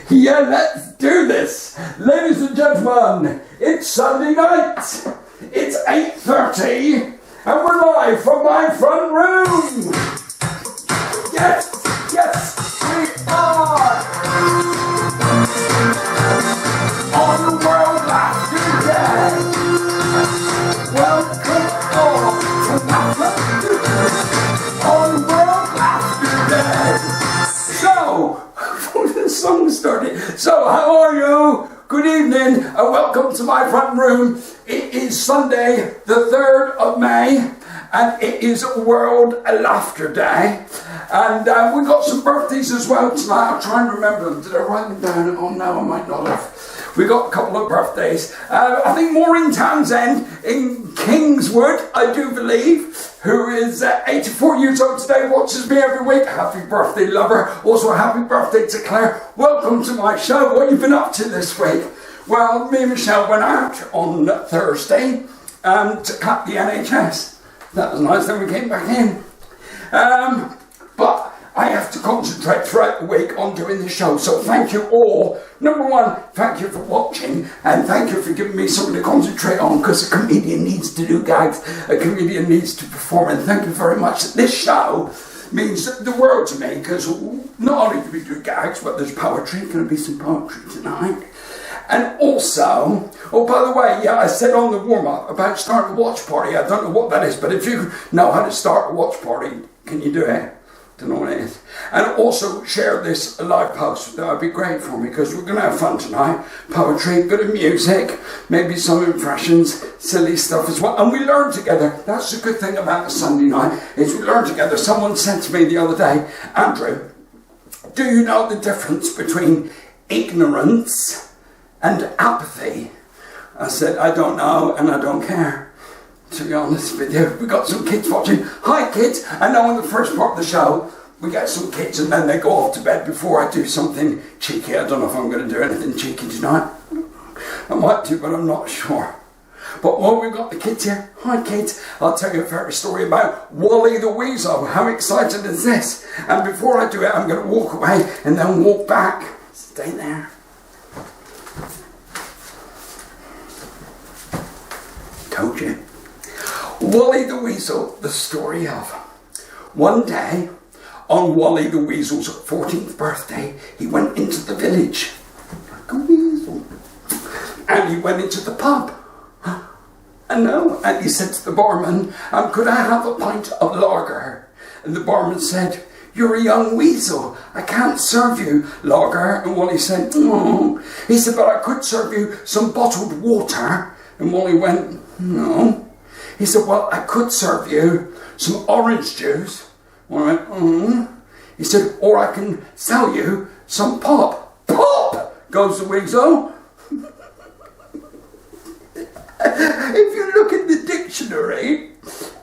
Yeah, let's do this. Ladies and gentlemen, it's Sunday night. It's 8:30 and we're live from my front room. Yes, we are. On World Laughter Day. Welcome all to on World Laughter Day. So, the song started. So, how are you? Good evening and welcome to my front room. It is Sunday, the 3rd of May, and it is World Laughter Day. And we've got some birthdays as well tonight. I'll try and remember them. Did I write them down? Oh no, I might not have. We got a couple of birthdays. I think Maureen Townsend in Kingswood, I do believe, who is 84 years old today, watches me every week. Happy birthday, lover. Also, happy birthday to Claire. Welcome to my show. What have you been up to this week? Well, me and Michelle went out on Thursday to cut the NHS. That was nice. Then we came back in. But I have to concentrate throughout the week on doing the show. So thank you all. Number one, thank you for watching. And thank you for giving me something to concentrate on, because a comedian needs to do gags. A comedian needs to perform. And thank you very much. This show means the world to me, because not only do we do gags, but there's poetry. Going to be some poetry tonight. And also, oh, by the way, yeah, I said on the warm-up about starting a watch party. I don't know what that is, but if you know how to start a watch party, can you do it? Don't know what it is. And also share this live post. That would be great for me, because we're going to have fun tonight. Poetry, bit of music, maybe some impressions, silly stuff as well. And we learn together. That's the good thing about a Sunday night, is we learn together. Someone said to me the other day, Andrew, do you know the difference between ignorance and apathy? I said, I don't know and I don't care, to be honest with you. We got some kids watching. Hi kids. I know in the first part of the show we get some kids and then they go off to bed before I do something cheeky. I don't know if I'm going to do anything cheeky tonight. I might do, but I'm not sure. But while we've got the kids here, hi kids, I'll tell you a fairy story about Willie the Weasel. How exciting is this? And before I do it, I'm going to walk away and then walk back. Stay there. Told you. Willie the Weasel, the story of. One day, on Willie the Weasel's 14th birthday, he went into the village, like a weasel, and he went into the pub. And he said to the barman, could I have a pint of lager? And the barman said, you're a young weasel, I can't serve you lager. And Willie said, no. He said, but I could serve you some bottled water. And Willie went, no. He said, well, I could serve you some orange juice. And I went, He said, or I can sell you some pop. Pop, goes the weasel. If you look in the dictionary,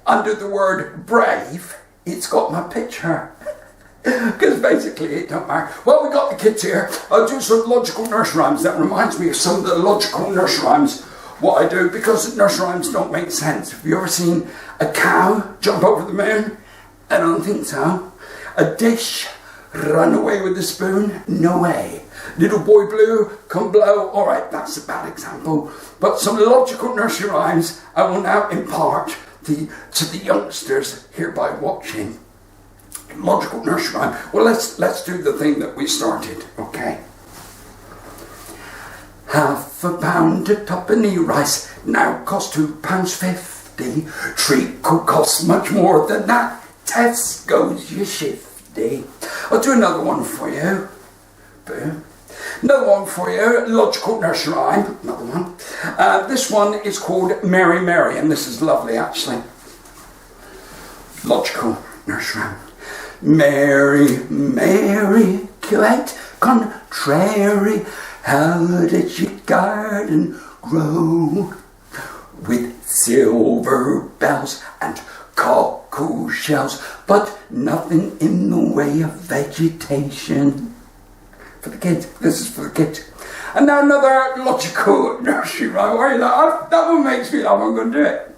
under the word brave, it's got my picture. Because basically it don't matter. Well, we got the kids here. I'll do some logical nurse rhymes. That reminds me of some of the logical nurse rhymes. What I do, because nurse rhymes don't make sense. Have you ever seen a cow jump over the moon? I don't think so. A dish run away with a spoon? No way. Little boy blue come blow? Alright, that's a bad example. But some logical nursery rhymes I will now impart to the youngsters hereby watching. Logical nursery rhyme. Well, let's do the thing that we started, okay? Half a pound of tuppenny rice now costs £2.50. Treat could cost much more than that. Tesco's, you shifty. I'll do another one for you. Boom. Another one for you. Logical nursery rhyme. Another one. This one is called Mary Mary, and this is lovely actually. Logical nursery rhyme. Mary, Mary, quite contrary. How did your garden grow? With silver bells and cuckoo shells, but nothing in the way of vegetation. For the kids, this is for the kids. And now another logical nursery rhyme. Why are you laughing? That one makes me laugh, I'm going to do it.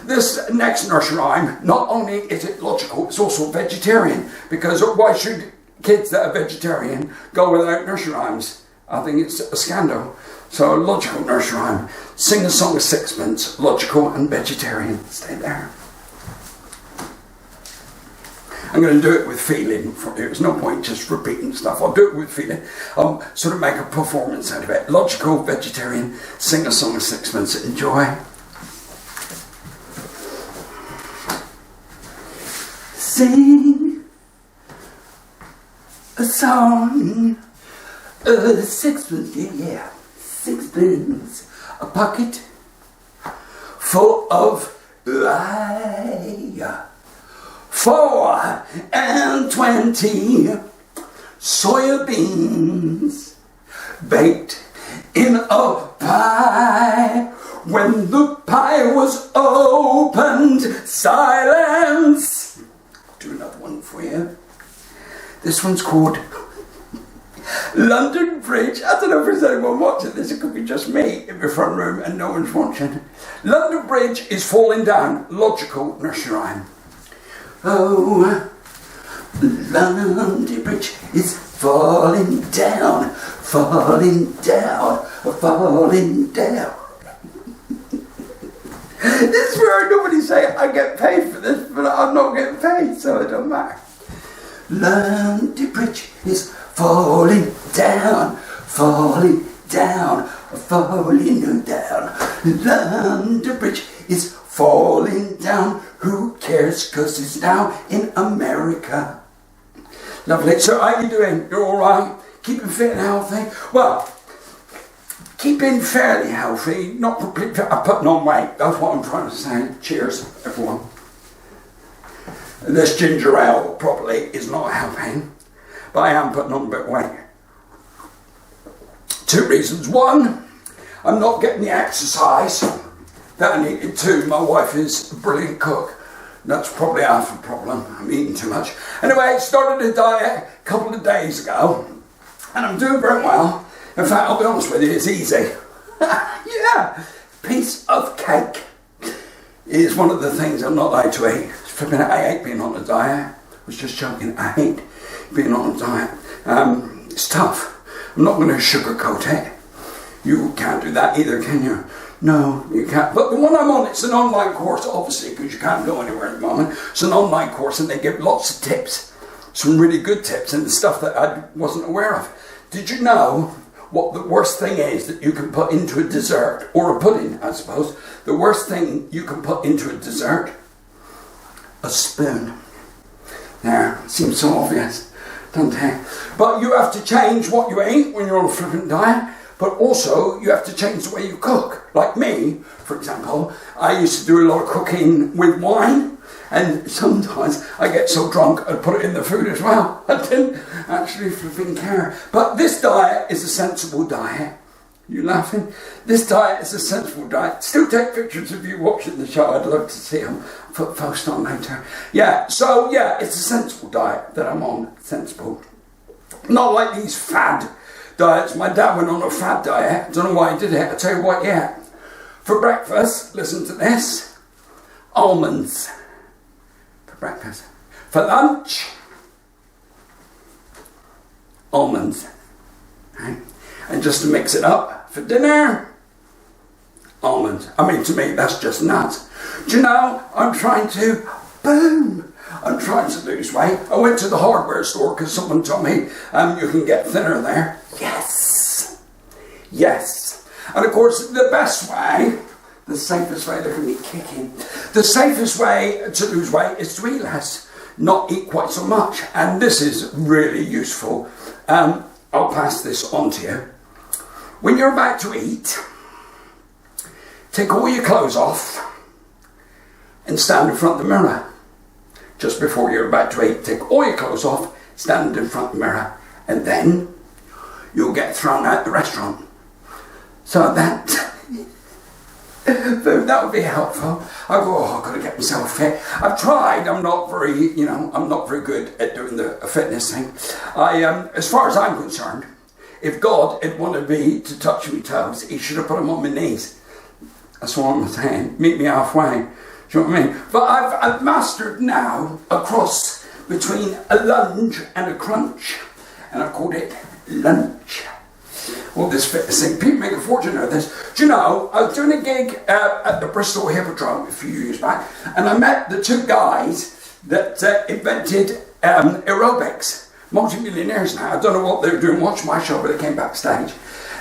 This next nursery rhyme, not only is it logical, it's also vegetarian. Because why should kids that are vegetarian go without nursery rhymes? I think it's a scandal. So logical nursery rhyme. Sing a song of sixpence, logical and vegetarian. Stay there. I'm going to do it with feeling for you. There's no point just repeating stuff. I'll do it with feeling. Sort of make a performance out of it. Logical, vegetarian, sing a song of sixpence. Enjoy. Sing a song of sixpence, yeah. Sixpence, a pocket full of lie. 4 and 20 soybeans baked in a pie. When the pie was opened, silence. I'll do another one for you. This one's called London Bridge. I don't know if there's anyone watching this. It could be just me in the front room and no one's watching. London Bridge is falling down. Logical nursery rhyme. Oh, London Bridge is falling down, falling down, falling down. This is where nobody say I get paid for this, but I'm not getting paid, so it don't matter. London Bridge is falling down, falling down, falling down. London Bridge is falling down. Who cares? 'Cause it's now in America. Lovely. So how are you doing? You're all right? Keeping fit and healthy? Well, keeping fairly healthy, not completely. I'm putting on weight. That's what I'm trying to say. Cheers, everyone. This ginger ale probably is not helping, but I am putting on a bit of weight. 2 reasons. 1, I'm not getting the exercise that I needed to. My wife is a brilliant cook. That's probably half the problem. I'm eating too much. Anyway, I started a diet a couple of days ago, and I'm doing very well. In fact, I'll be honest with you, it's easy. Yeah, piece of cake is one of the things I'm not allowed to eat. Flipping it, I hate being on a diet. I was just joking. I hate being on a diet. It's tough. I'm not going to sugarcoat it. You can't do that either, can you? No, you can't. But the one I'm on, it's an online course, obviously, because you can't go anywhere at the moment. It's an online course, and they give lots of tips. Some really good tips, and the stuff that I wasn't aware of. Did you know what the worst thing is that you can put into a dessert, or a pudding, I suppose? The worst thing you can put into a dessert? A spoon. There, seems so obvious, doesn't it? But you have to change what you eat when you're on a flippant diet. But also, you have to change the way you cook. Like me, for example, I used to do a lot of cooking with wine, and sometimes I get so drunk I'd put it in the food as well. I didn't actually flipping care. But this diet is a sensible diet. You laughing? This diet is a sensible diet. Still take pictures of you watching the show. I'd love to see them. Put post on later. Yeah, so yeah, it's a sensible diet that I'm on. Sensible. Not like these fad diets. My dad went on a fad diet. I don't know why he did it. I'll tell you what, yeah. For breakfast, listen to this. Almonds. For breakfast. For lunch, almonds. Right? And just to mix it up, for dinner, almonds. I mean, to me, that's just nuts. Do you know, I'm trying to lose weight. I went to the hardware store because someone told me you can get thinner there. Yes. Yes. And of course, the best way, the safest way, look at me kicking. The safest way to lose weight is to eat less, not eat quite so much. And this is really useful. I'll pass this on to you. When you're about to eat, take all your clothes off and stand in front of the mirror. Just before you're about to eat, take all your clothes off, stand in front of the mirror, and then you'll get thrown out the restaurant. So that would be helpful. I go, I've got to get myself fit. I've tried. I'm not very good at doing the fitness thing. As far as I'm concerned, if God had wanted me to touch my toes, he should have put them on my knees. That's what I'm saying. Meet me halfway. Do you know what I mean? But I've mastered now a cross between a lunge and a crunch, and I called it lunch. Well, this fitness thing, people make a fortune out of this. Do you know, I was doing a gig at the Bristol Hippodrome a few years back, and I met the two guys that invented aerobics, multi-millionaires now. I don't know what they were doing, watched my show, but they came backstage.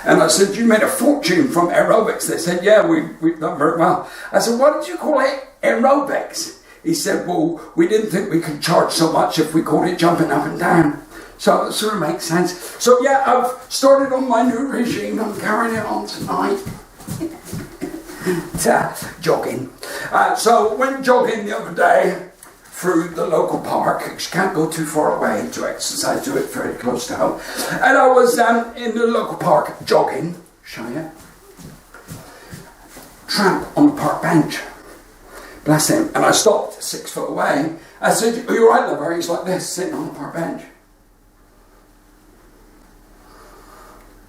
And I said, you made a fortune from aerobics. They said, yeah, we've done very well. I said, why did you call it aerobics? He said, well, we didn't think we could charge so much if we called it jumping up and down. So it sort of makes sense. So yeah, I've started on my new regime. I'm carrying it on tonight. Jogging. So went jogging the other day through the local park. You can't go too far away to exercise, do it very close to home. And I was in the local park jogging. Show you. Tramp on the park bench. Bless him. And I stopped 6 foot away. I said, are you all right, lover? He's like this, sitting on the park bench.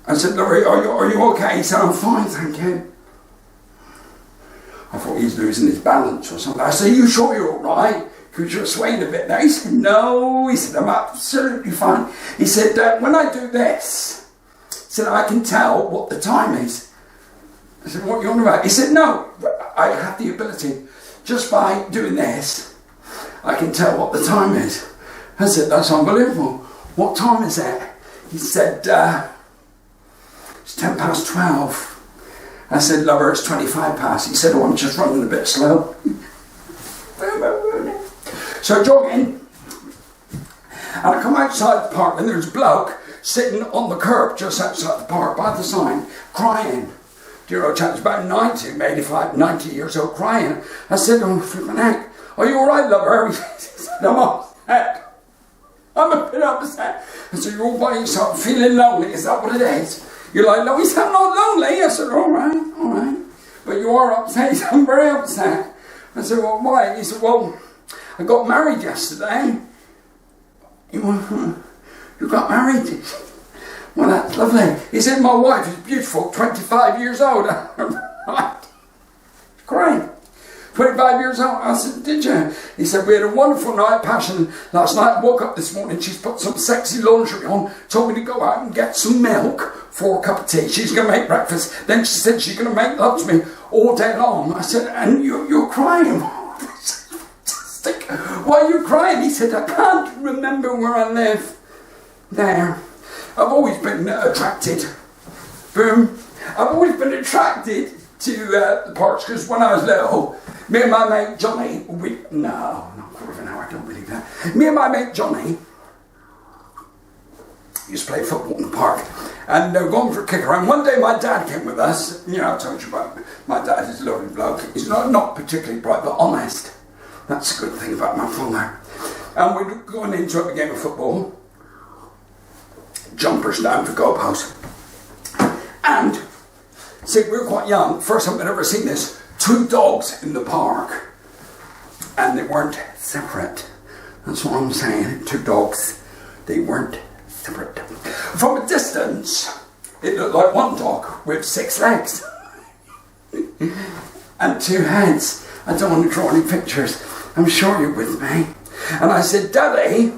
I said, Laurie, are you okay? He said, I'm fine, thank you. I thought he was losing his balance or something. I said, are you sure you're all right? Because you're swaying a bit now. He said, no. He said, I'm absolutely fine. He said, when I do this, he said, I can tell what the time is. I said, what are you on about? He said, no, I have the ability. Just by doing this, I can tell what the time is. I said, that's unbelievable. What time is it? He said, it's 10 past 12. I said, lover, it's 25 past. He said, oh, I'm just running a bit slow. So jogging, and I come outside the park and there's a bloke sitting on the curb just outside the park by the sign, crying. Dear old chap, about 90, 85, 90 years old, crying. I said, oh, flipping heck, are you all right, lover? He said, I'm upset. I'm a bit upset. I said, you're all by yourself, feeling lonely, is that what it is? You're like, no, he said, I'm not lonely. I said, all right. But you are upset. He said, I'm very upset. I said, well, why? He said, well, I got married yesterday. You got married? Well, that's lovely. He said, my wife is beautiful, 25 years old. Great. 25 years old. I said, did you? He said, we had a wonderful night, passion last night. I woke up this morning, she's put some sexy lingerie on, told me to go out and get some milk for a cup of tea. She's going to make breakfast. Then she said she's going to make love to me all day long. I said, and you're crying. Why are you crying? He said, I can't remember where I live. There. I've always been attracted. Boom. I've always been attracted to the parks because when I was little, me and my mate Johnny, not for an hour, I don't believe that. Me and my mate Johnny used to play football in the park and they were going for a kick around. One day my dad came with us. You know, I told you about my dad is a lovely bloke. He's not particularly bright, but honest. That's a good thing about my father. And we were going into a game of football. Jumpers down for goalpost. And, see, we were quite young. First time I'd ever seen this. 2 dogs in the park. And they weren't separate. That's what I'm saying. 2 dogs. They weren't separate. From a distance, it looked like 1 dog with 6 legs. And 2 heads. I don't want to draw any pictures. I'm sure you're with me. And I said, Daddy,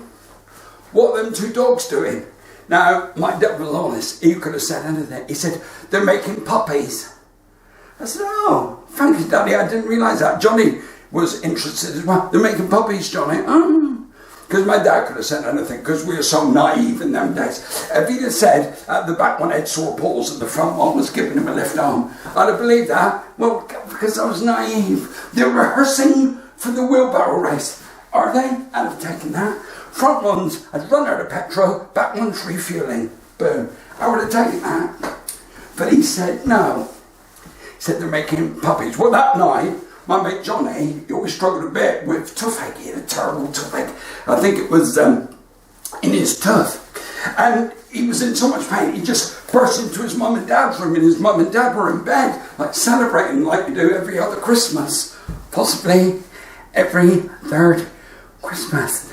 what are them 2 dogs doing? Now, my dad was honest. He could have said anything. He said, they're making puppies. I said, oh, thank you, Daddy. I didn't realise that. Johnny was interested as well. They're making puppies, Johnny. Because my dad could have said anything because we were so naive in them days. If he'd have said at the back one had sore paws and the front one was giving him a lift home, I'd have believed that. Well, because I was naive. They're rehearsing for the wheelbarrow race. Are they? I'd have taken that. Front ones had run out of petrol, back ones refueling. Boom. I would have taken that. But he said no. He said they're making puppies. Well, that night, my mate Johnny, he always struggled a bit with toothache. He had a terrible toothache. I think it was in his tooth. And he was in so much pain, he just burst into his mum and dad's room, and his mum and dad were in bed, like celebrating like you do every other Christmas. Possibly every 3rd Christmas.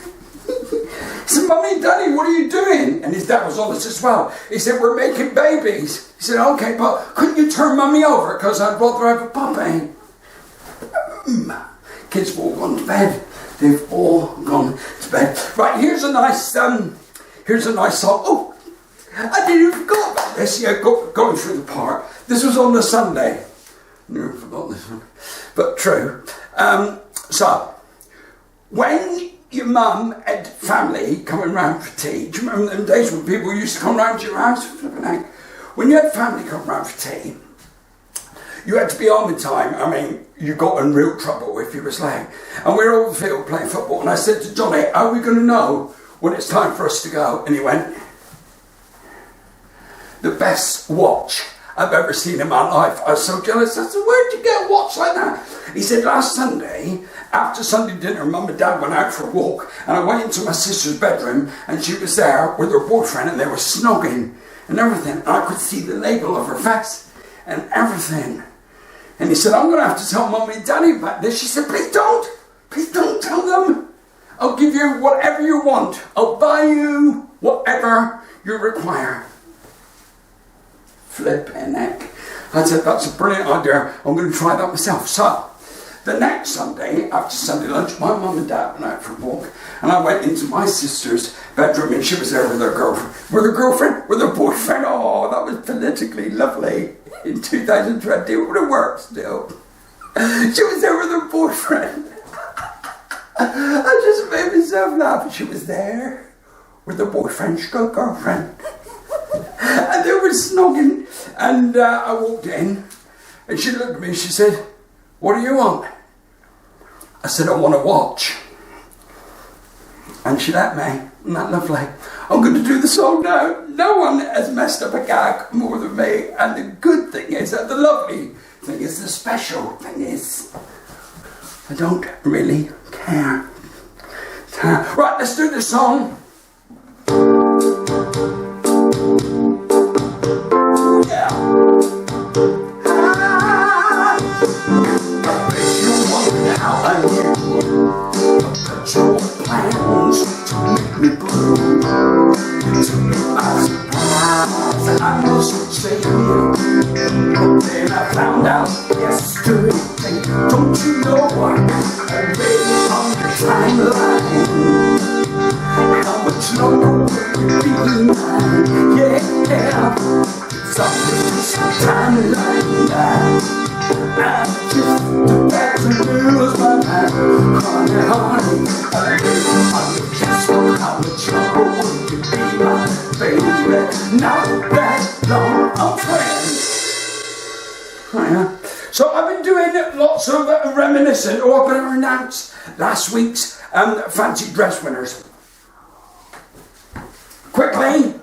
He said, Mummy, Daddy, what are you doing? And his dad was honest as well. He said, we're making babies. He said, okay, but couldn't you turn Mummy over? Because I'd rather have a puppy. kids have all gone to bed. They've all gone to bed. Right, here's a nice song. Oh, I didn't forget about this. Yeah, going through the park. This was on the Sunday. Never forgot this one, but true. So, when your mum had family coming round for tea, do you remember them days when people used to come round to your house? When you had family come round for tea, you had to be on with time. I mean, you got in real trouble if you was late. And we were all on the field playing football, and I said to Johnny, how are we going to know when it's time for us to go? And he went, the best watch I've ever seen in my life. I was so jealous. I said, where'd you get a watch like that? He said, last Sunday, after Sunday dinner, Mum and Dad went out for a walk, and I went into my sister's bedroom, and she was there with her boyfriend, and they were snogging and everything. And I could see the label of her face and everything. And he said, I'm going to have to tell Mum and Daddy about this. She said, please don't tell them. I'll give you whatever you want. I'll buy you whatever you require. Flipping heck. I said, that's a brilliant idea. I'm going to try that myself. So, the next Sunday, after Sunday lunch, my mum and dad went out for a walk, and I went into my sister's bedroom, and she was there with her girlfriend. With her boyfriend. Oh, that was politically lovely. In 2020, it would have worked still. She was there with her boyfriend. I just made myself laugh. She was there with her boyfriend, girlfriend. And they were snogging. And I walked in, and she looked at me and she said, what do you want? I said, I want a watch. And she let me. Isn't that lovely? I'm going to do the song now. No one has messed up a gag more than me. And the good thing is, that the lovely thing is, the special thing is, I don't really care. Right, let's do the song. Yeah. How I knew but your plans to make me blue. You took me by surprise, and I must say to you, but then I found out yesterday. Don't you know I'm already on the timeline? How much longer will you be mine? Yeah, it's on this timeline now. I'm just about to lose my mind. Honey, I'm just how much longer will you be my baby? Not that long, I'm friends. Hiya. So I've been doing lots of reminiscing. Oh, I better announce last week's fancy dress winners. Quickly.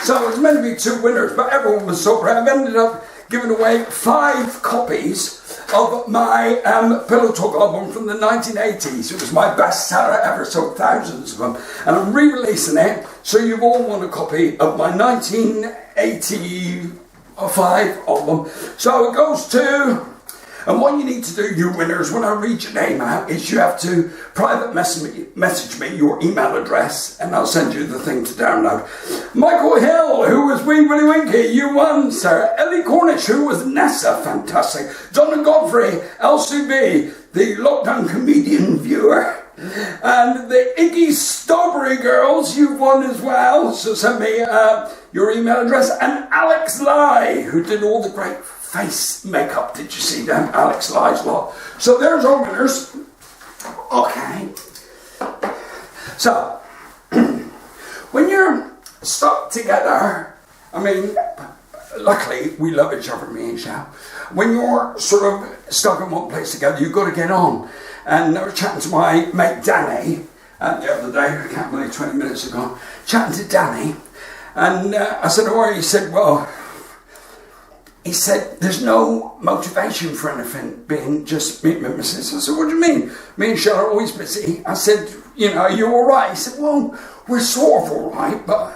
So it was meant to be 2 winners, but everyone was so brave. I've ended up giving away 5 copies of my Pillow Talk album from the 1980s. It was my best seller ever, sold thousands of them. And I'm re-releasing it, so you've all won a copy of my 1985 album. So it goes to... And what you need to do, you winners, when I read your name out, is you have to private message me your email address, and I'll send you the thing to download. Michael Hill, who was Wee Willie Winky, you won, sir. Ellie Cornish, who was Nessa, fantastic. John Godfrey, LCB, the lockdown comedian viewer. And the Iggy Strawberry Girls, you've won as well, so send me your email address. And Alex Lai, who did all the great face makeup. Did you see them? Alex Lai's lot. So there's our winners. Okay. So, when you're stuck together, I mean, luckily we love each other, me and Shao. When you're sort of stuck in one place together, you've got to get on. And I was chatting to my mate Danny the other day, I can't believe 20 minutes ago, chatting to Danny. And I said, oh, he said, well, he said, there's no motivation for anything being just me and my sister. I said, what do you mean? Me and Cheryl are always busy. I said, you know, you're all right. He said, well, we're sort of all right, but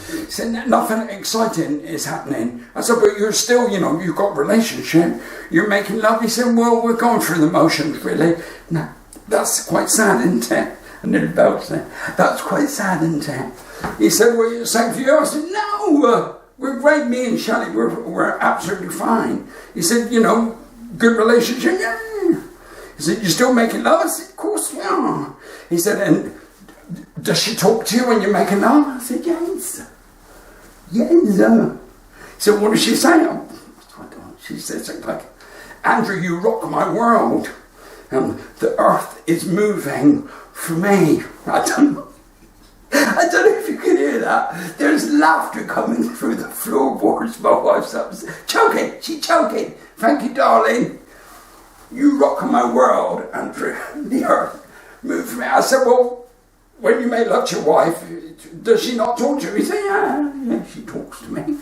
he said, nothing exciting is happening. I said, but you're still, you know, you've got a relationship. You're making love. He said, well, we're going through the motions, really. No, that's quite sad, isn't it? I nearly belched it. That's quite sad, isn't it? He said, well, you're saying for you? I said, no, we're great, me and Shelley, we're absolutely fine. He said, you know, good relationship, yeah. He He said, you still making love? I said, of course we are. He said, and does she talk to you when you're making love? I said, yes. Yes. He said, what does she say? She said something like, Andrew, you rock my world. The earth is moving for me. I don't know if you can hear that. There's laughter coming through the floorboards. My wife's up. Choking. She's choking. Thank you, darling. You rock my world, Andrew. The earth moved for me. I said, well, when you make love to your wife, does she not talk to you? He said, yeah, she talks to me.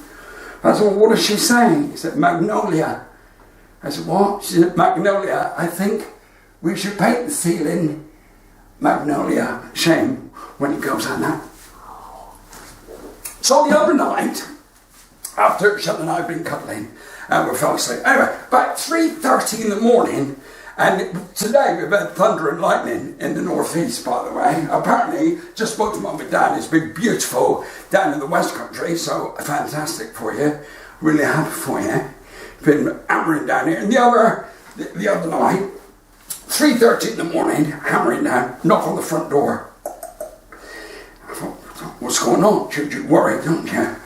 I said, well, what does she say? He said, Magnolia. I said, what? She said, Magnolia, I think we should paint the ceiling Magnolia. Shame when it goes like that. So the other night, after Shelley and I had been cuddling, and we fell asleep. Anyway, about 3:30 in the morning, and today we've had thunder and lightning in the northeast, by the way. Apparently, just spoke to Mum and Dad, it's been beautiful down in the West Country, so fantastic for you. Really happy for you. Been hammering down here. And the other night, 3:30 in the morning, hammering down, knock on the front door. I thought, what's going on? You worry, don't you?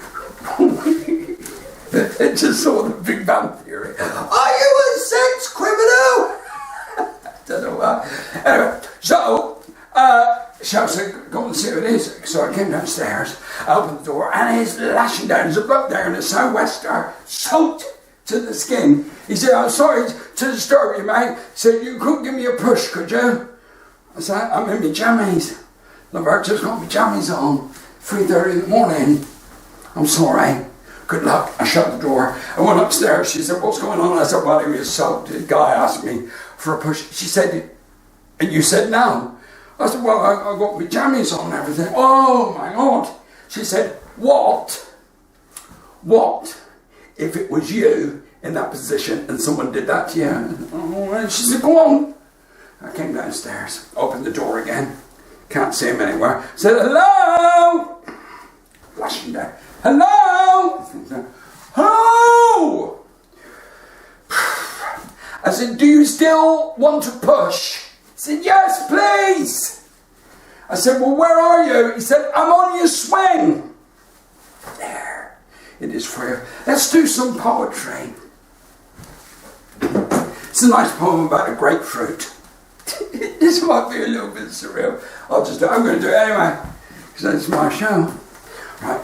I just saw the Big Bang Theory. Are you a sex criminal? I don't know why. Anyway, so Shell said, go and see who it is. So I came downstairs, I opened the door, and he's lashing down. There's a bloke there in a sou'wester, soaked to the skin. He said, I'm sorry to disturb you, mate. He said, you couldn't give me a push, could you? I said, I'm in my jammies. I've just got my jammies on. 3:30 in the morning. I'm sorry. Good luck. I shut the door. I went upstairs. She said, what's going on? I said, well, he was soaked. The guy asked me for a push. She said, and you said no. I said, well, I got my jammies on and everything. Oh, my God. She said, what if it was you in that position and someone did that to you? And she said, go on. I came downstairs, opened the door again. Can't see him anywhere. Said, hello? Flashing down. Hello? Hello? I said, do you still want to push? He said, yes, please. I said, well, where are you? He said, I'm on your swing. There. It is for you. Let's do some poetry. It's a nice poem about a grapefruit. This might be a little bit surreal. I'm going to do it anyway, because it's my show. Right.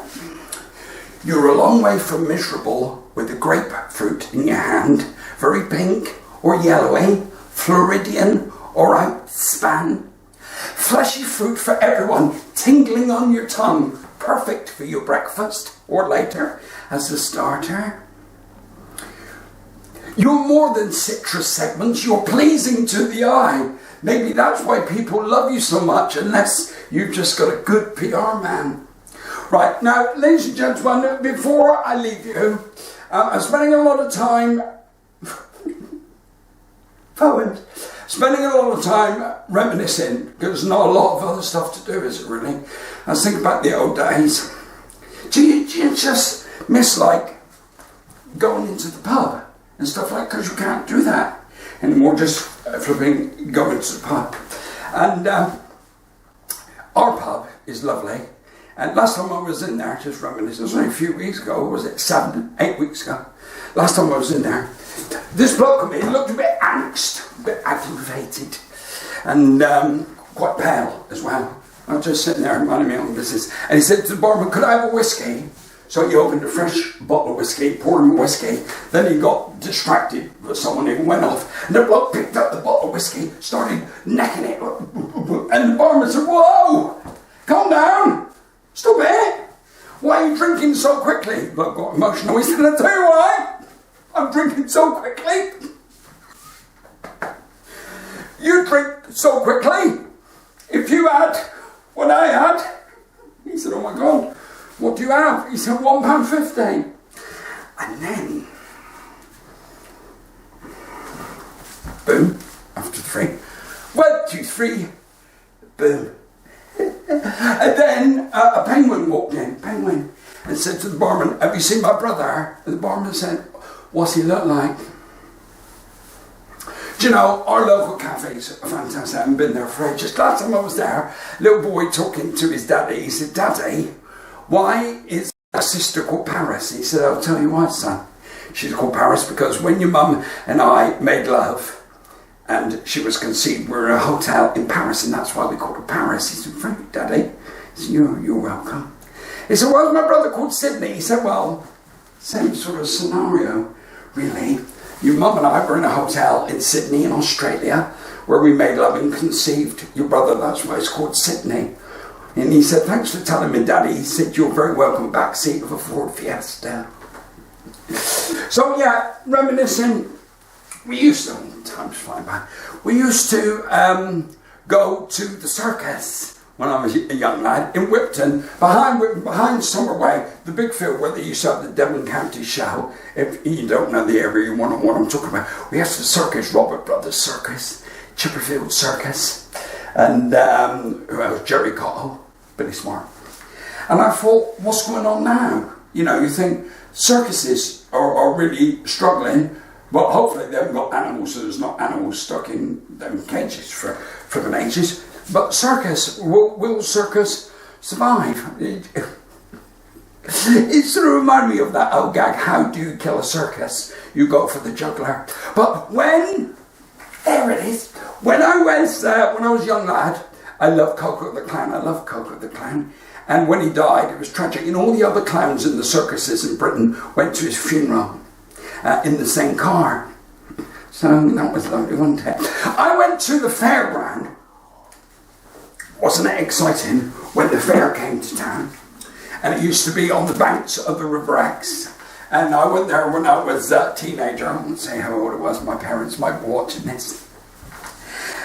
You're a long way from miserable with a grapefruit in your hand, very pink or yellowy, Floridian or outspan. Fleshy fruit for everyone, tingling on your tongue, perfect for your breakfast or later as a starter. You're more than citrus segments, you're pleasing to the eye. Maybe that's why people love you so much, unless you've just got a good PR man. Right, now, ladies and gentlemen, before I leave you, I'm spending a lot of time, spending a lot of time reminiscing, because there's not a lot of other stuff to do, is it really? I was thinking about the old days. Do you just miss, like, going into the pub and stuff like that? Because you can't do that anymore, just flipping, going to the pub. And our pub is lovely. And last time I was in there, just reminiscing, it was only a few weeks ago, was it 8 weeks ago? Last time I was in there, this bloke came in, looked a bit angst, a bit aggravated, and quite pale as well. I was just sitting there minding my own business. And he said to the barman, could I have a whiskey? So he opened a fresh bottle of whiskey, poured him a whiskey. Then he got distracted with someone who went off. And the bloke picked up the bottle of whiskey, started necking it. And the barman said, whoa, calm down. Stop it! Why are you drinking so quickly? The bloke got emotional. He said, I'll tell you why. I'm drinking so quickly. You drink so quickly. If you had what I had, he said, oh my God, what do you have? He said, £1.50. And then, boom, after 3. 1, 2, 3, boom. And then a penguin walked in, and said to the barman, have you seen my brother? And the barman said, what's he look like? Do you know, our local cafes are fantastic. I haven't been there for ages. Last time I was there, little boy talking to his daddy, he said, Daddy, why is a sister called Paris? He said, I'll tell you why, son. She's called Paris because when your mum and I made love and she was conceived, we were in a hotel in Paris, and that's why we called her Paris. He said, thank you, Daddy. He said, you're welcome. He said, well, my brother called Sydney. He said, well, same sort of scenario, really. Your mum and I were in a hotel in Sydney in Australia where we made love and conceived your brother. That's why it's called Sydney. And he said, thanks for telling me, Daddy. He said, you're very welcome, backseat of a Ford Fiesta. So, yeah, reminiscing. We used to, time's flying by, we used to go to the circus when I was a young lad in Whipton, behind Summerway, the big field where they used to have the Devon County show. If you don't know the area, you want to know what I'm talking about. We had the Circus, Robert Brothers Circus, Chipperfield Circus, and who else? Jerry Cottle, Billy Smart. And I thought, what's going on now? You know, you think circuses are really struggling, but hopefully they haven't got animals, so there's not animals stuck in them cages for the ages. But circus, will circus survive? It sort of reminded me of that old gag, how do you kill a circus? You go for the juggler. But there it is. When I was a young lad, I loved Coco the Clown. I loved Coco the Clown. And when he died, it was tragic. And all the other clowns in the circuses in Britain went to his funeral in the same car. So that was lovely, wasn't it? I went to the fairground. Wasn't it exciting when the fair came to town? And it used to be on the banks of the River Exe. And I went there when I was a teenager. I won't say how old it was. My parents might be watching this.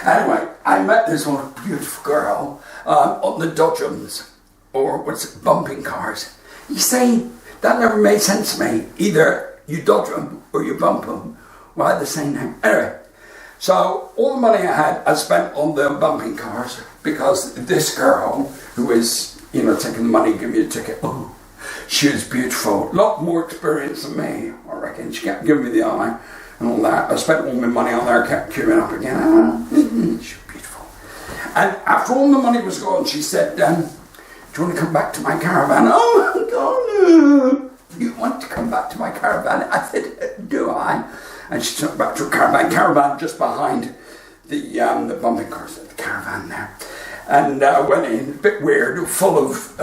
Anyway, I met this one beautiful girl on the dodgems, or what's it, bumping cars. You see, that never made sense to me. Either you dodge them or you bump them. Why the same name? Anyway, so all the money I had, I spent on the bumping cars because this girl who was, taking the money, give me a ticket. Oh, she was beautiful. A lot more experience than me, I reckon. She kept giving me the eye and all that. I spent all my money on there, kept queuing up again. She was beautiful. And after all the money was gone, she said, do you want to come back to my caravan? Oh my God, you want to come back to my caravan? I said, do I? And she took me back to a caravan just behind the bumping cars, the caravan there. And I went in, a bit weird, full of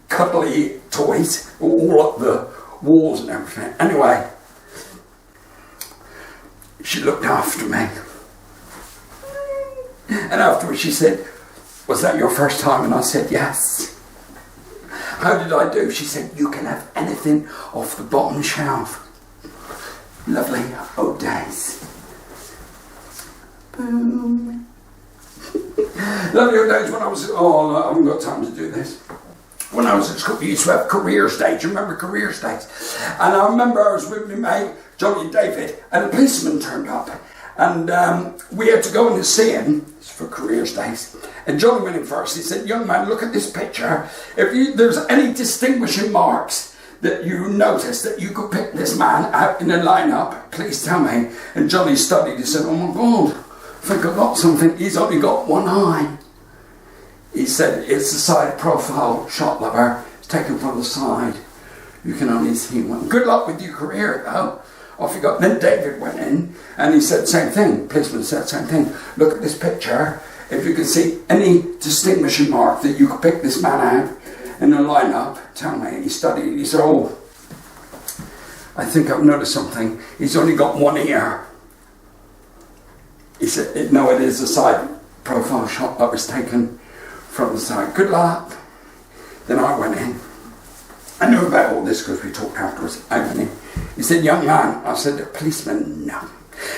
cuddly toys, all up the walls and everything. Anyway, she looked after me. And afterwards she said, was that your first time? And I said, yes. How did I do? She said, you can have anything off the bottom shelf. Lovely old days. Boom. Lovely old days when I was, I haven't got time to do this. When I was at school, we used to have careers days. Do you remember careers days? And I remember I was with my mate, Johnny and David, and a policeman turned up. And we had to go in to see him for careers days. And Johnny went in first. He said, young man, look at this picture. If there's any distinguishing marks that you notice that you could pick this man out in a lineup, please tell me. And Johnny studied. He said, oh my God, I think I got something. He's only got one eye. He said, it's a side profile shot, lover. It's taken from the side. You can only see one. Good luck with your career, though. Off you got. Then David went in and he said the same thing. Policeman said the same thing. Look at this picture. If you can see any distinguishing mark that you could pick this man out in a lineup, tell me. And he studied. He said, oh, I think I've noticed something. He's only got one ear. He said, no, it is a side profile shot that was taken from the side. Good luck. Then I went in. I knew about all this because we talked afterwards. I went in. He said, young man. I said, policeman, no.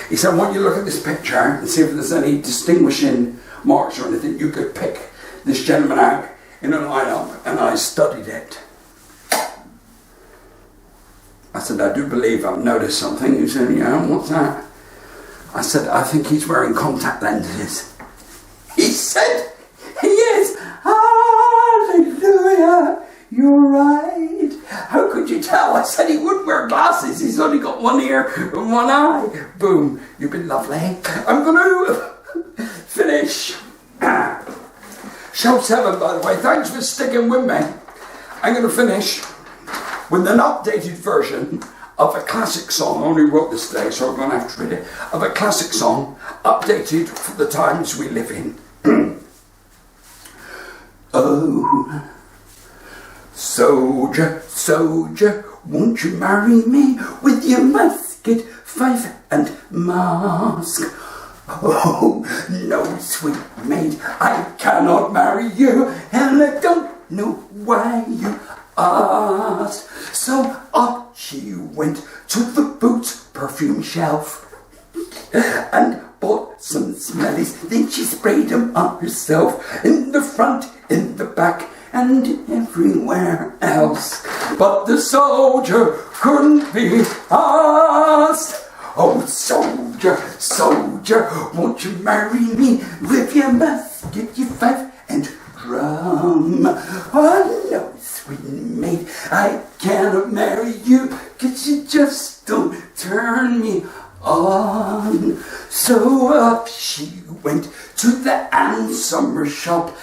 He said, I want you to look at this picture and see if there's any distinguishing marks or anything. You could pick this gentleman out in a lineup. And I studied it. I said, I do believe I've noticed something. He said, yeah, what's that? I said, I think he's wearing contact lenses. He said, he is. Hallelujah. You're right. How could you tell? I said he wouldn't wear glasses. He's only got one ear and one eye. Boom. You've been lovely. I'm going to finish. Show 7, by the way. Thanks for sticking with me. I'm going to finish with an updated version of a classic song. I only wrote this today, so I'm going to have to read it. Of a classic song, updated for the times we live in. Oh, soldier, soldier, won't you marry me with your musket, fife and mask? Oh, no, sweet maid, I cannot marry you, and I don't know why you asked. So up she went to the boots perfume shelf and bought some smellies. Then she sprayed them on herself, in the front, in the back, and everywhere else. But the soldier couldn't be asked. Oh, soldier, soldier, won't you marry me with your musket, your fife and drum? Oh, no, sweet maid, I cannot marry you, 'cause you just don't turn me on. So up she went to the Ann Summer shop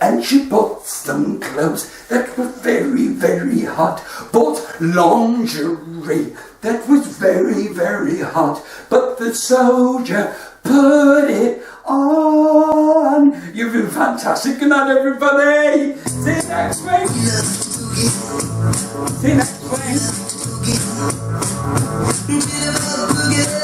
and she bought some clothes that were very, very hot. Bought lingerie that was very, very hot. But the soldier put it on. You've been fantastic. Good night, everybody. See you next week. See you next week.